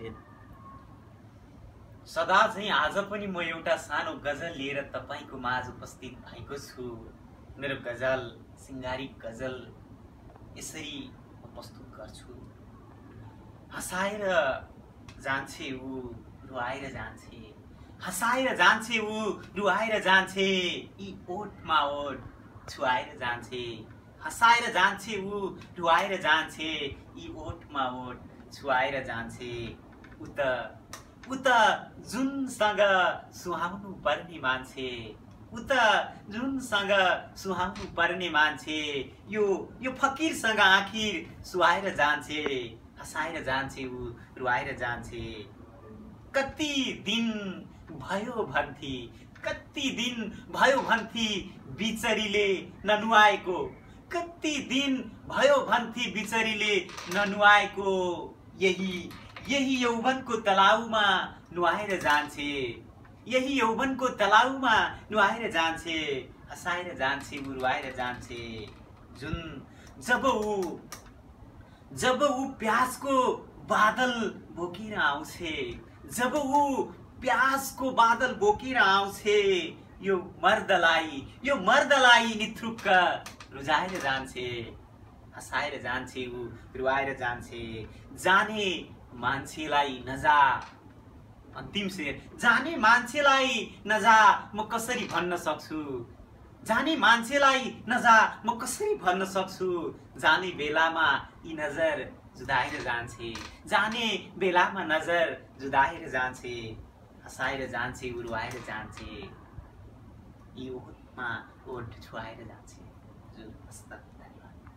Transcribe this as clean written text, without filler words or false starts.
भेद। सदा चाहिँ आज पनि म एउटा सानो गजल लिएर तपाईको माझ उपस्थित भएको छु। मेरो गजल सिंगारिक गजल यसरी म प्रस्तुत गर्छु। हँसाएर जान्छे ऊ रुवाएर जान्छे, हँसाएर जान्छे ऊ रुवाएर जान्छे, यी ओठमा ओठ छुवाएर जान्छे। हँसाएर जान्छे ऊ रुवाएर जान्छे, यी ओठमा ओठ छुवाएर जान्छे। उत जुनसँग सुहाउनु पर्ने मान्छे, उत जुनसँग सुहाउनु पर्ने मान्छे, यो फकीरसँग आखिर सुहाएर जान्छे। हँसाएर जान्छे ऊ रुवाएर जान्छे। कति दिन भयो भन्थी, कति दिन भयो भन्थी बिचरीले ननुहाएको, कति दिन भयो भन्थी बिचरीले ननुहाएको। यही यौवनको तलाउमा नुहाएर जान्छे, यही यौवनको तलाउमा नुहाएर जान्छे। हँसाएर जान्छे ऊ रुवाएर जान्छे। जब ऊ प्यासको बादल बोकेर आउँछे, जब ऊ प्यासको बादल बोकेर आउँछे, यो मर्दलाई निथुक्क रुजाएर जान्छे। हँसाएर जान्छे ऊ रुवाएर जान्छे। जाने मान्छेलाई नजा, अन्तिम शेर, जाने मान्छेलाई नजा म कसरी भन्न सक्छु, जाने मान्छेलाई नजा म कसरी भन्न सक्छु। जाने बेलामा यी नजर जुदाएर जान्छे, जाने बेलामा नजर जुदाएर जान्छे। हँसाएर जान्छे ऊ रुवाएर जान्छे, यी ओठमा ओठ छुवाएर जान्छे।